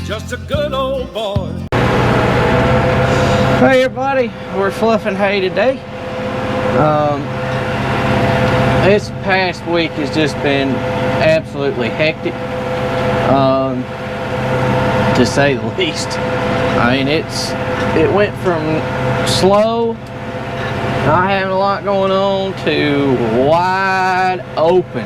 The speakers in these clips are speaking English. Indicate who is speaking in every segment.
Speaker 1: just a good old boy.
Speaker 2: Hey everybody, we're fluffing hay today. This past week has just been absolutely hectic, to say the least. I mean, it went from slow, not having a lot going on, to wide open.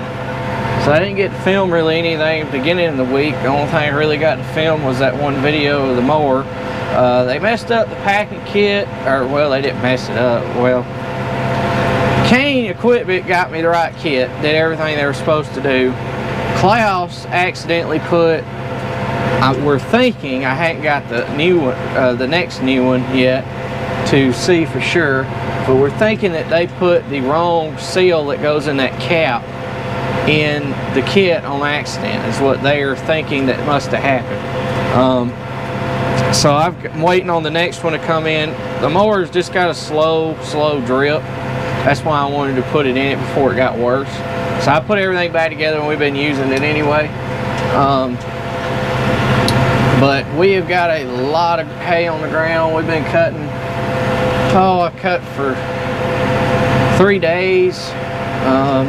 Speaker 2: So I didn't get to film really anything at the beginning of the week. The only thing I really got to film was that one video of the mower. They messed up the packing kit, or well, they didn't mess it up. Well, Krone equipment got me the right kit, did everything they were supposed to do. Klaus accidentally put, we're thinking, I hadn't got the new one, the next new one yet to see for sure, but we're thinking that they put the wrong seal that goes in that cap in the kit on accident, is what they are thinking that must have happened. So I'm waiting on the next one to come in. The mower's just got a slow drip. That's why I wanted to put it in it before it got worse. So I put everything back together and we've been using it anyway. But we have got a lot of hay on the ground. We've been cutting. Oh, I cut for 3 days.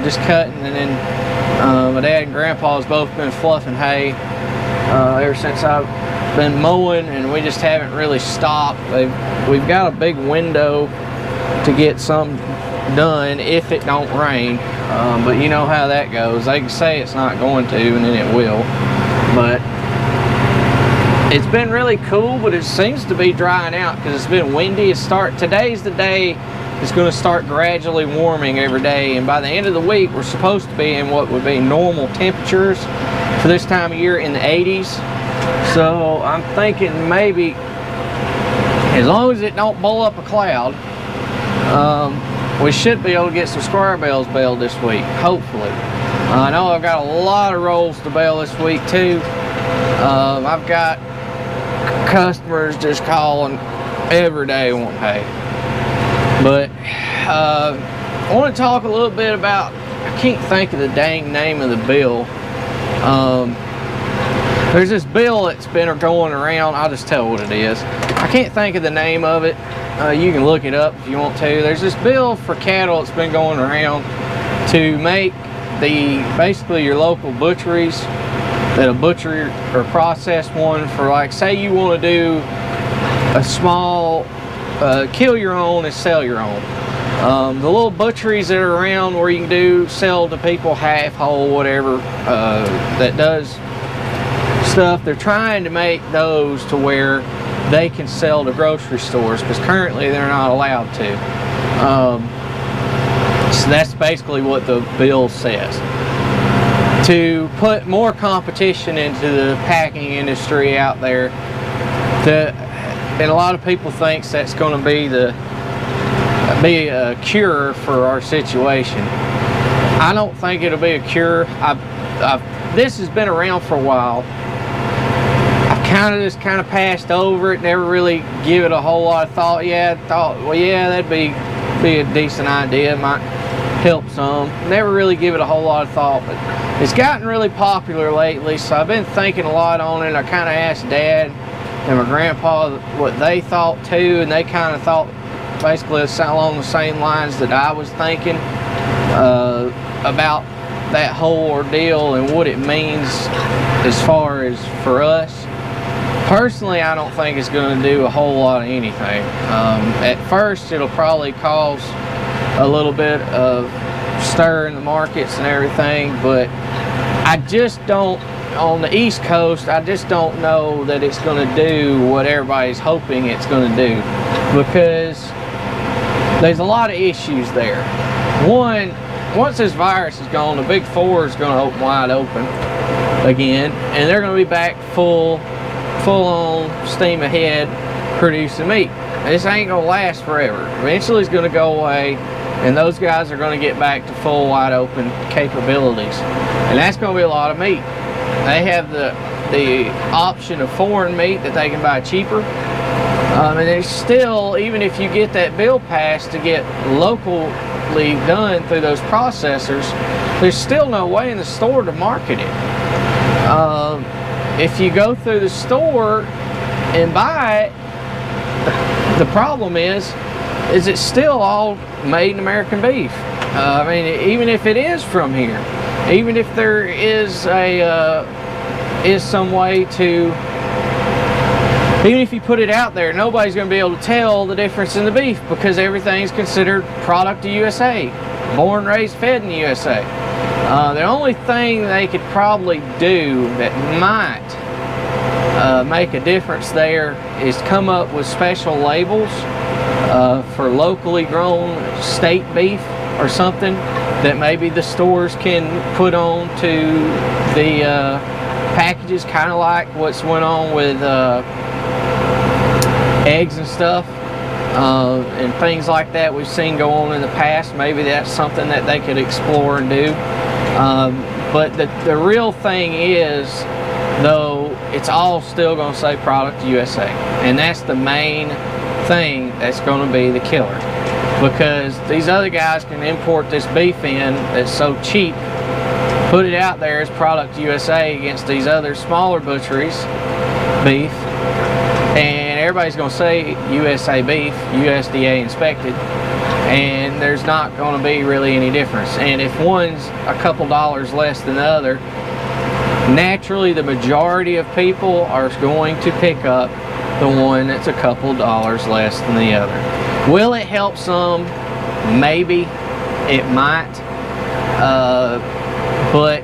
Speaker 2: Just cutting, and then my dad and grandpa's both been fluffing hay ever since I've been mowing, and we just haven't really stopped. We've got a big window to get some done if it don't rain, but you know how that goes. They can say it's not going to, and then it will. But it's been really cool, but it seems to be drying out because it's been windy. Today's the day it's going to start gradually warming every day, and by the end of the week we're supposed to be in what would be normal temperatures for this time of year, in the 80s. So I'm thinking maybe, as long as it don't blow up a cloud, we should be able to get some square bales baled this week, hopefully. I know I've got a lot of rolls to bale this week too. I've got customers just calling every day wanting hay. But I want to talk a little bit about, I can't think of the dang name of the bill. There's this bill that's been going around. I'll just tell what it is. I can't think of the name of it. You can look it up if you want to. There's this bill for cattle that's been going around to make basically your local butcheries, that'll butcher or process one for, like, say you want to do a small kill your own and sell your own. The little butcheries that are around where you can sell to people half whole, whatever, that does stuff, they're trying to make those to where they can sell to grocery stores, because currently they're not allowed to. So that's basically what the bill says. To put more competition into the packing industry out there, and a lot of people think that's going to be a cure for our situation. I don't think it'll be a cure. This has been around for a while. I've just kind of passed over it, never really give it a whole lot of thought. Well, yeah, that'd be a decent idea. It might help some. Never really give it a whole lot of thought, but it's gotten really popular lately, so I've been thinking a lot on it. I kind of asked Dad and my grandpa what they thought too, and they kind of thought basically along the same lines that I was thinking about that whole ordeal and what it means as far as for us. Personally, I don't think it's going to do a whole lot of anything. At first, it'll probably cause a little bit of stir in the markets and everything, but I just don't, on the East Coast, I just don't know that it's going to do what everybody's hoping it's going to do, because there's a lot of issues there. One, once this virus is gone, the Big Four is going to open wide open again, and they're going to be back full on steam ahead producing meat. This ain't going to last forever. Eventually it's going to go away, and those guys are going to get back to full wide open capabilities, and that's going to be a lot of meat. They have the option of foreign meat that they can buy cheaper, and there's still, even if you get that bill passed to get locally done through those processors, there's still no way in the store to market it. if you go through the store and buy it, the problem is it's still all made in American beef. I mean, even if it is from here, even if there is some way to, even if you put it out there, nobody's going to be able to tell the difference in the beef because everything's considered product of USA, born, raised, fed in the USA. The only thing they could probably do that might make a difference there is come up with special labels for locally grown state beef or something that maybe the stores can put on to the packages, kind of like what's went on with eggs and stuff and things like that we've seen go on in the past. Maybe that's something that they could explore and do. But the real thing is, though, it's all still going to say product USA, and that's the main thing that's going to be the killer, because these other guys can import this beef in that's so cheap, put it out there as product USA against these other smaller butcheries beef, and everybody's going to say USA beef, USDA inspected, and there's not going to be really any difference. And if one's a couple dollars less than the other, naturally the majority of people are going to pick up the one that's a couple dollars less than the other. Will it help some? Maybe. It might. But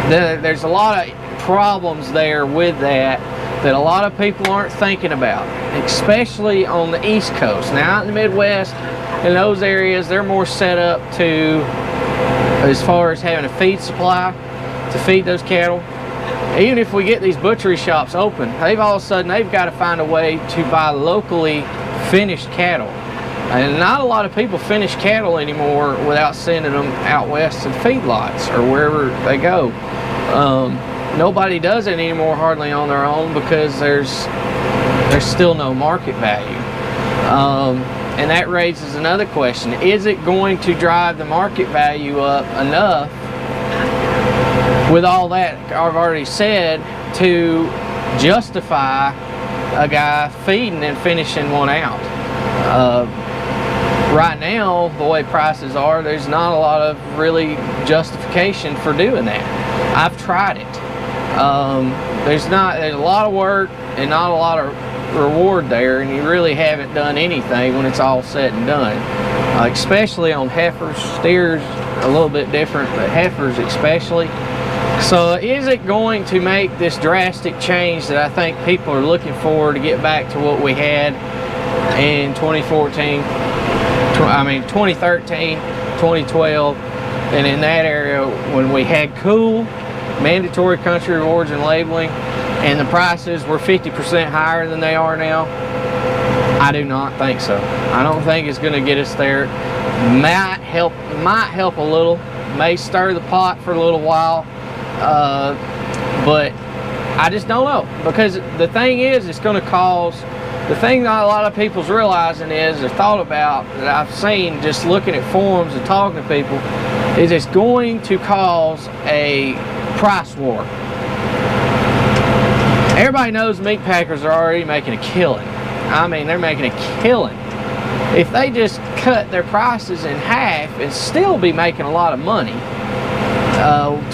Speaker 2: there's a lot of problems there with that a lot of people aren't thinking about, especially on the East Coast. Now out in the Midwest, in those areas, they're more set up to, as far as having a feed supply to feed those cattle. Even if we get these butchery shops open, all of a sudden they've got to find a way to buy locally finished cattle. And not a lot of people finish cattle anymore without sending them out west to feedlots or wherever they go. Nobody does it anymore hardly on their own because there's still no market value. And that raises another question. Is it going to drive the market value up enough with all that I've already said to justify a guy feeding and finishing one out? Right now, the way prices are, there's not a lot of really justification for doing that. I've tried it. There's a lot of work and not a lot of reward there, and you really haven't done anything when it's all said and done. Especially on heifers. Steers a little bit different, but heifers especially. So is it going to make this drastic change that I think people are looking for to get back to what we had in 2013, 2012, and in that area when we had cool mandatory country of origin labeling and the prices were 50% higher than they are now? I do not think so. I don't think it's going to get us there. Might help a little, may stir the pot for a little while, but I just don't know, because the thing is, it's going to cause, the thing that a lot of people's realizing is, or thought about, that I've seen just looking at forums and talking to people, is it's going to cause a price war. Everybody knows meat packers are already making a killing. I mean, they're making a killing. If they just cut their prices in half and still be making a lot of money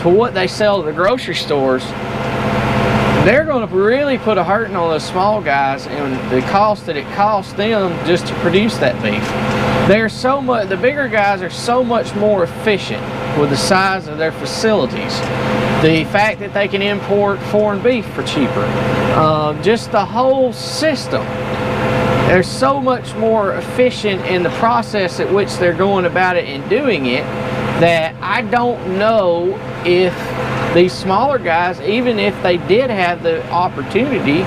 Speaker 2: to what they sell to the grocery stores, they're going to really put a hurting on those small guys and the cost that it costs them just to produce that beef. The bigger guys are so much more efficient with the size of their facilities. The fact that they can import foreign beef for cheaper. Just the whole system. They're so much more efficient in the process at which they're going about it and doing it, that I don't know if these smaller guys, even if they did have the opportunity,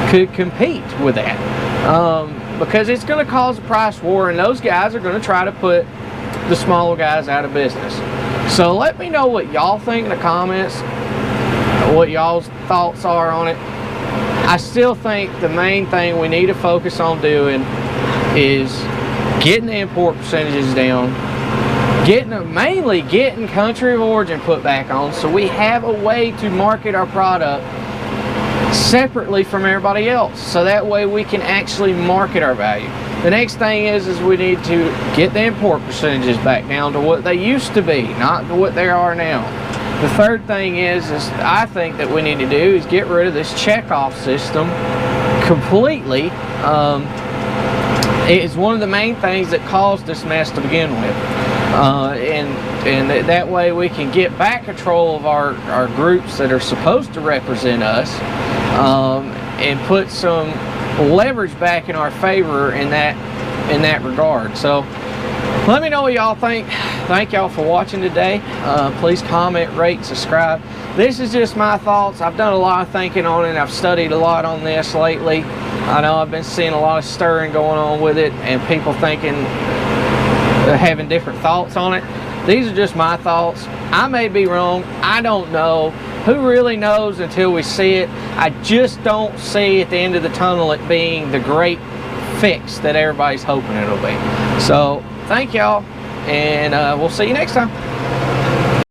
Speaker 2: could compete with that. Because it's going to cause a price war, and those guys are going to try to put the smaller guys out of business. So let me know what y'all think in the comments, what y'all's thoughts are on it. I still think the main thing we need to focus on doing is getting the import percentages down, mainly getting country of origin put back on, so we have a way to market our product separately from everybody else, so that way we can actually market our value. The next thing is we need to get the import percentages back down to what they used to be, not to what they are now. The third thing is I think that we need to do is get rid of this checkoff system completely. It's one of the main things that caused this mess to begin with. And that way we can get back control of our groups that are supposed to represent us, and put some leverage back in our favor in that regard. So let me know what y'all think. Thank y'all for watching today. Please comment, rate, subscribe. This is just my thoughts. I've done a lot of thinking on it. I've studied a lot on this lately. I know I've been seeing a lot of stirring going on with it, and people thinking, having different thoughts on it. These are just my thoughts. I may be wrong. I don't know. Who really knows until we see it? I just don't see at the end of the tunnel it being the great fix that everybody's hoping it'll be. So thank y'all, and we'll see you next time.